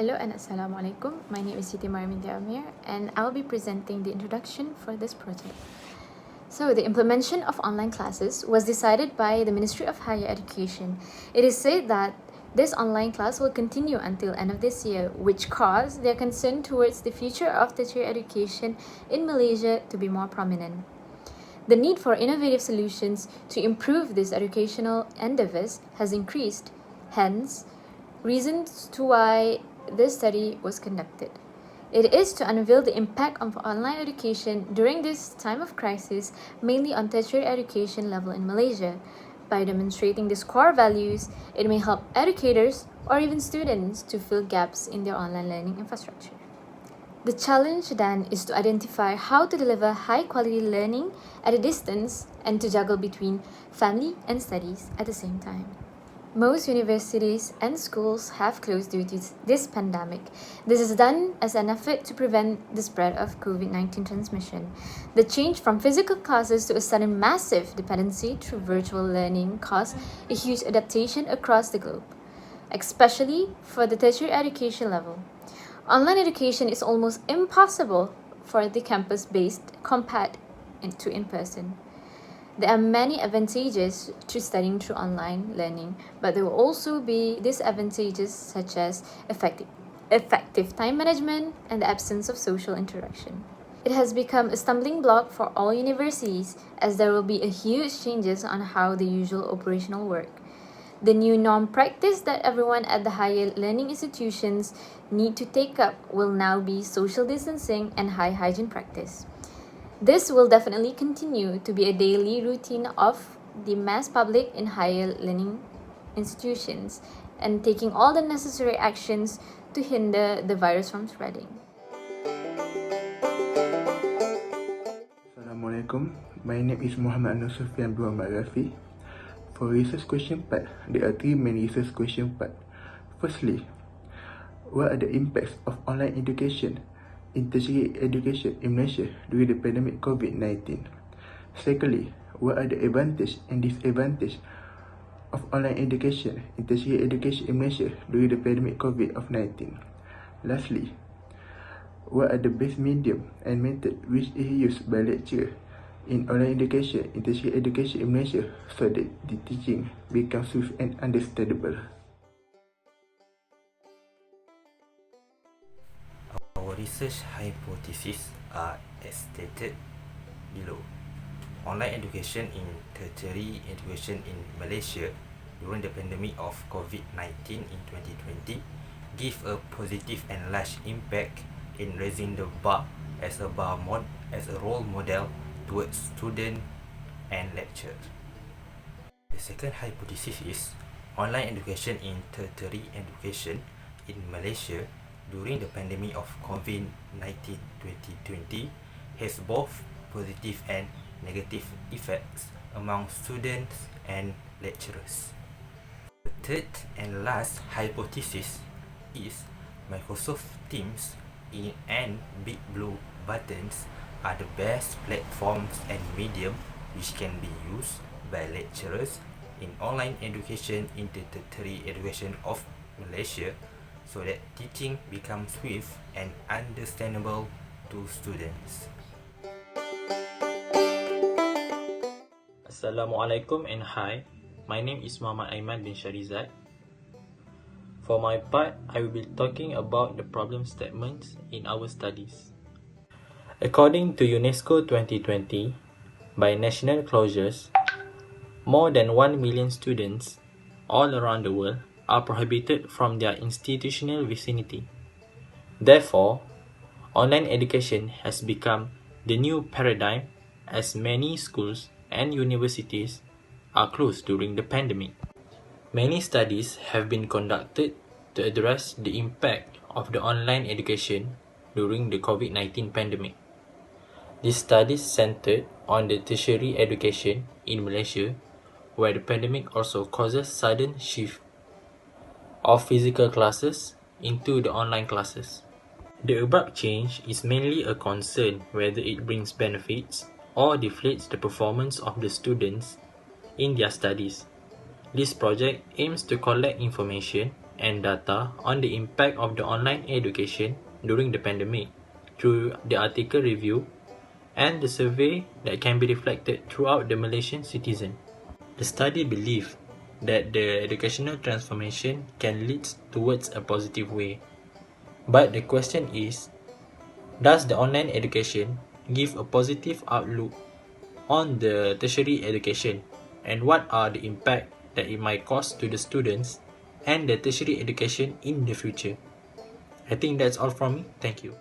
Hello and Assalamualaikum. My name is Siti Mariminda Amir and I'll be presenting the introduction for this project. So, the implementation of online classes was decided by the Ministry of Higher Education. It is said that this online class will continue until end of this year, which caused their concern towards the future of tertiary education in Malaysia to be more prominent. The need for innovative solutions to improve these educational endeavors has increased, hence, reasons to why this study was conducted. It is to unveil the impact of online education during this time of crisis, mainly on tertiary education level in Malaysia. By demonstrating these core values, it may help educators or even students to fill gaps in their online learning infrastructure. The challenge then is to identify how to deliver high-quality learning at a distance and to juggle between family and studies at the same time. Most universities and schools have closed due to this pandemic. This is done as an effort to prevent the spread of COVID-19 transmission. The change from physical classes to a sudden massive dependency to virtual learning caused a huge adaptation across the globe, especially for the tertiary education level. Online education is almost impossible for the campus-based compared to in-person. There are many advantages to studying through online learning, but there will also be disadvantages such as effective time management and the absence of social interaction. It has become a stumbling block for all universities as there will be a huge changes on how the usual operational work. The new norm practice that everyone at the higher learning institutions need to take up will now be social distancing and high hygiene practice. This will definitely continue to be a daily routine of the mass public in higher learning institutions and taking all the necessary actions to hinder the virus from spreading. Assalamualaikum. My name is Muhammad Anwar Sufian bin Muhammad Rafi. For research question part, there are three main research question part. Firstly, what are the impacts of online education in tertiary education in Malaysia during the pandemic COVID-19? Secondly, what are the advantages and disadvantages of online education in tertiary education in Malaysia during the pandemic COVID-19? Lastly, what are the best medium and method which is used by lecturer in online education in tertiary education in Malaysia so that the teaching becomes swift and understandable? Our research hypotheses are as stated below. Online education in tertiary education in Malaysia during the pandemic of COVID-19 in 2020 give a positive and large impact in raising the bar as a role model towards students and lecturers. The second hypothesis is online education in tertiary education in Malaysia during the pandemic of COVID-19 2020 has both positive and negative effects among students and lecturers. The third and last hypothesis is Microsoft Teams and Big Blue buttons are the best platforms and medium which can be used by lecturers in online education in the tertiary education of Malaysia so that teaching becomes swift and understandable to students. Assalamualaikum and hi, my name is Muhammad Aiman bin Sharizad. For my part, I will be talking about the problem statements in our studies. According to UNESCO 2020, by national closures, more than 1 million students all around the world are prohibited from their institutional vicinity. Therefore, online education has become the new paradigm as many schools and universities are closed during the pandemic. Many studies have been conducted to address the impact of the online education during the COVID-19 pandemic. These studies centered on the tertiary education in Malaysia, where the pandemic also causes sudden shift of physical classes into the online classes. The abrupt change is mainly a concern whether it brings benefits or deflates the performance of the students in their studies. This project aims to collect information and data on the impact of the online education during the pandemic through the article review and the survey that can be reflected throughout the Malaysian citizen. The study believed that the educational transformation can lead towards a positive way. But the question is, does the online education give a positive outlook on the tertiary education, and what are the impact that it might cause to the students and the tertiary education in the future? I think that's all from me. Thank you.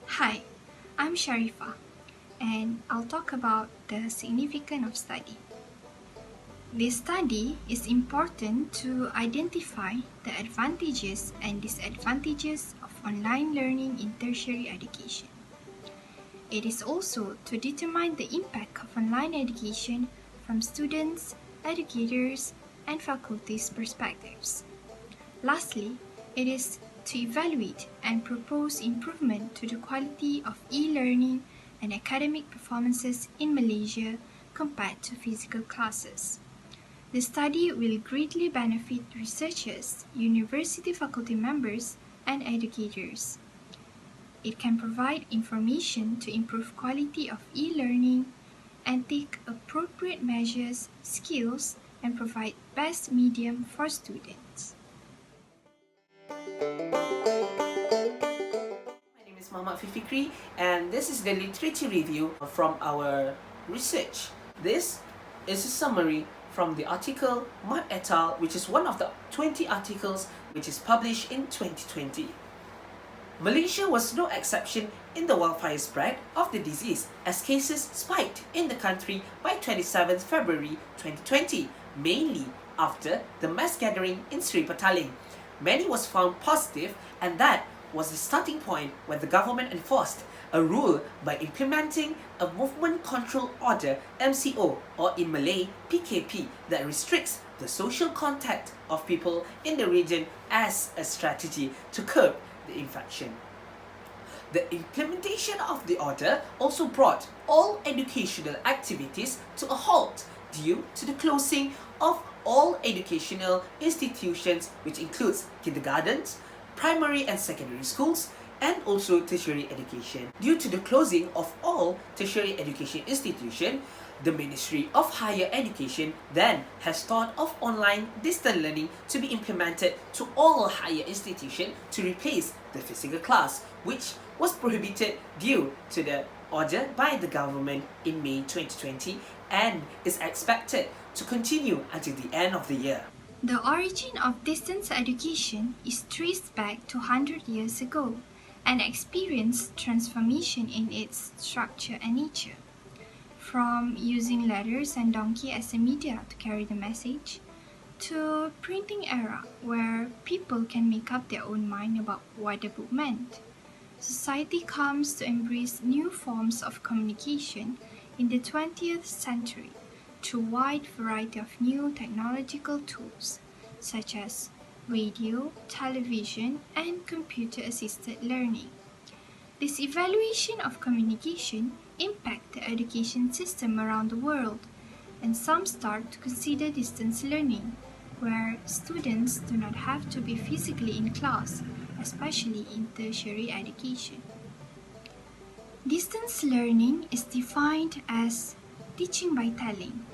Hi, I'm Sharifah, and I'll talk about the significance of study. This study is important to identify the advantages and disadvantages of online learning in tertiary education. It is also to determine the impact of online education from students, educators, and faculty's perspectives. Lastly, it is to evaluate and propose improvement to the quality of e-learning and academic performances in Malaysia compared to physical classes. The study will greatly benefit researchers, university faculty members, and educators. It can provide information to improve quality of e-learning and take appropriate measures, skills, and provide best medium for students. My name is Muhammad Fifikri, and this is the literature review from our research. This is a summary from the article Mat et al., which is one of the 20 articles which is published in 2020. Malaysia was no exception in the wildfire spread of the disease, as cases spiked in the country by 27th February 2020, mainly after the mass gathering in Sri Petaling. Many was found positive, and that was the starting point when the government enforced a rule by implementing a Movement Control Order MCO, or in Malay PKP, that restricts the social contact of people in the region as a strategy to curb the infection. The implementation of the order also brought all educational activities to a halt due to the closing of all educational institutions, which includes kindergartens, primary and secondary schools, and also tertiary education. Due to the closing of all tertiary education institutions, the Ministry of Higher Education then has thought of online distance learning to be implemented to all higher institutions to replace the physical class, which was prohibited due to the order by the government in May 2020 and is expected to continue until the end of the year. The origin of distance education is traced back to 100 years ago and experienced transformation in its structure and nature. From using letters and donkey as a media to carry the message, to printing era where people can make up their own mind about what the book meant. Society comes to embrace new forms of communication in the 20th century through a wide variety of new technological tools such as radio, television, and computer-assisted learning. This evaluation of communication impact the education system around the world, and some start to consider distance learning, where students do not have to be physically in class, especially in tertiary education. Distance learning is defined as teaching by telling,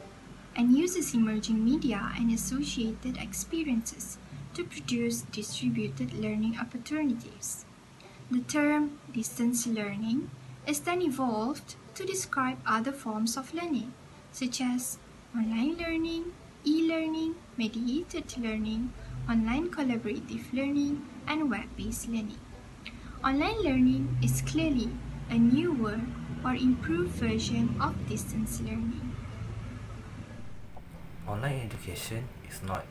and uses emerging media and associated experiences to produce distributed learning opportunities. The term distance learning is then evolved to describe other forms of learning, such as online learning, e-learning, mediated learning, online collaborative learning, and web-based learning. Online learning is clearly a newer or improved version of distance learning. Online education is not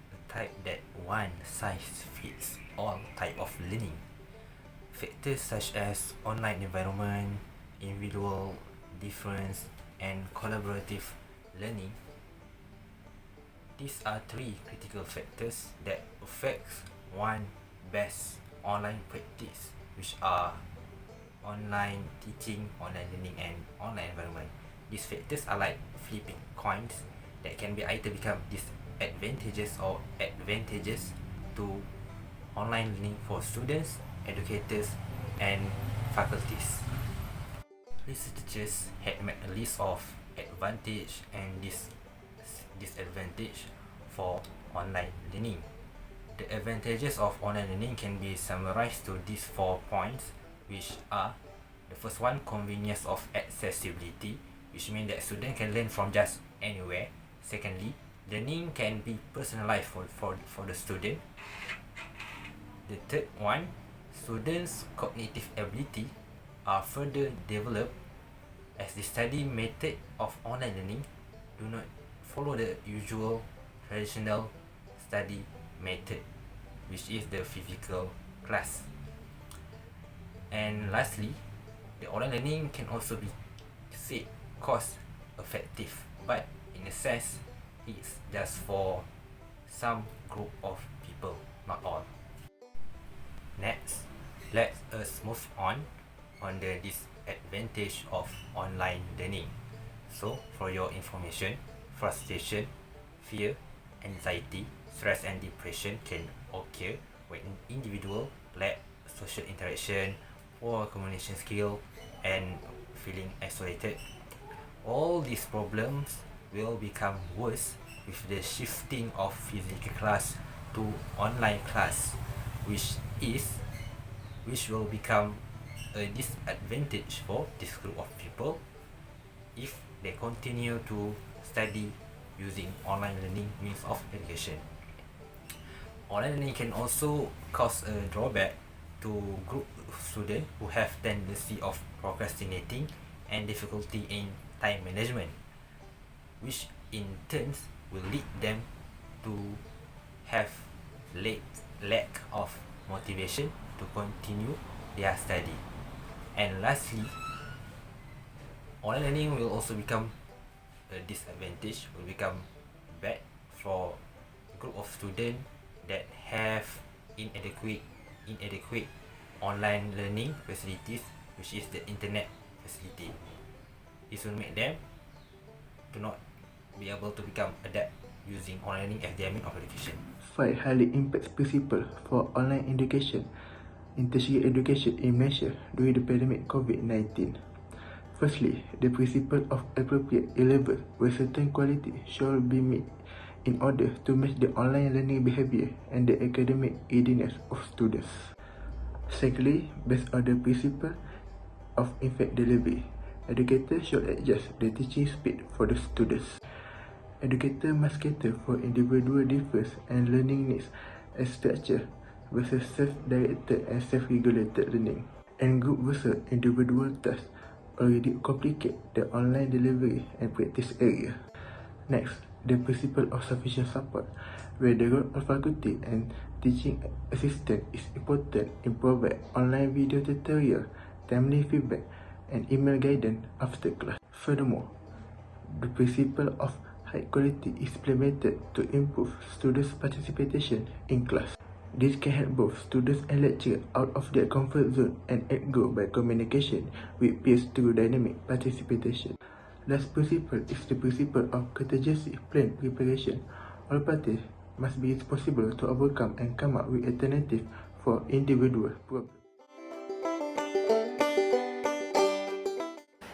the type that one size fits all type of learning. Factors such as online environment, individual difference, and collaborative learning. These are three critical factors that affects one best online practice, which are online teaching, online learning, and online environment. These factors are like flipping coins, that can be either become disadvantages or advantages to online learning for students, educators, and faculties. Researchers had made a list of advantage and disadvantage for online learning. The advantages of online learning can be summarized to these 4 points, which are: the first one, convenience of accessibility, which means that students can learn from just anywhere. Secondly, learning can be personalized for the student. The third one, students' cognitive ability are further developed as the study method of online learning do not follow the usual traditional study method, which is the physical class. And lastly, the online learning can also be said cost effective, but in a sense it's just for some group of people, not all. Next, let us move on the disadvantage of online learning. So, for your information, frustration, fear, anxiety, stress and depression can occur when an individual lack social interaction, poor communication skill, and feeling isolated. All these problems will become worse with the shifting of physical class to online class, which will become a disadvantage for this group of people if they continue to study using online learning means of education. Online learning can also cause a drawback to group of students who have tendency of procrastinating and difficulty in time management, which in turn will lead them to have lack of motivation to continue their study. And lastly, online learning will also become a disadvantage, will become bad for a group of students that have inadequate online learning facilities, which is the internet facility. This will make them to not be able to become adept using online learning as their means of education. 5 highly impacts principles for online education in tertiary education in Malaysia during the pandemic COVID-19. Firstly, the principle of appropriate A-level, where certain quality should be met in order to match the online learning behavior and the academic readiness of students. Secondly, based on the principle of effect delivery, educators should adjust the teaching speed for the students. Educators must cater for individual difference and learning needs as structure versus self-directed and self-regulated learning, and group versus individual tasks already complicate the online delivery and practice area. Next, the principle of sufficient support, where the role of faculty and teaching assistant is important in provide online video tutorial, timely feedback, and email guidance after class. Furthermore, the principle of high quality is implemented to improve students' participation in class. This can help both students and lecturers out of their comfort zone and add growth by communication with peers through dynamic participation. Last principle is the principle of contingency plan preparation. All parties must be responsible to overcome and come up with alternatives for individual problems.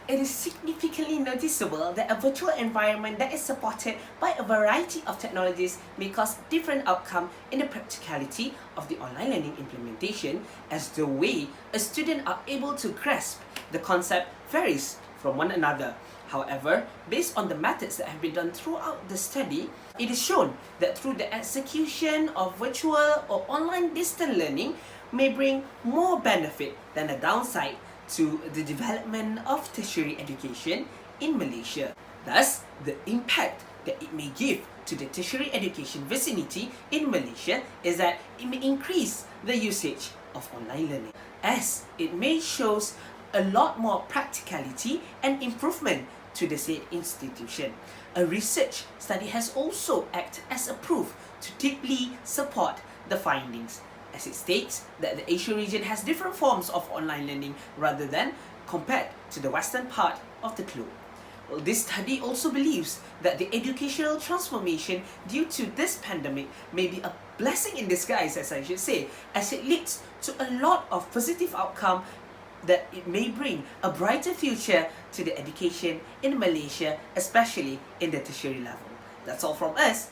It is significantly noticeable that a virtual environment that is supported by a variety of technologies may cause different outcome in the practicality of the online learning implementation, as the way a student are able to grasp the concept varies from one another. However, based on the methods that have been done throughout the study, it is shown that through the execution of virtual or online distance learning may bring more benefit than a downside to the development of tertiary education in Malaysia. Thus, the impact that it may give to the tertiary education vicinity in Malaysia is that it may increase the usage of online learning, as it may shows a lot more practicality and improvement to the said institution. A research study has also acted as a proof to deeply support the findings, as it states that the Asia region has different forms of online learning rather than compared to the western part of the globe. Well, this study also believes that the educational transformation due to this pandemic may be a blessing in disguise, as I should say, as it leads to a lot of positive outcome that it may bring a brighter future to the education in Malaysia, especially in the tertiary level. That's all from us.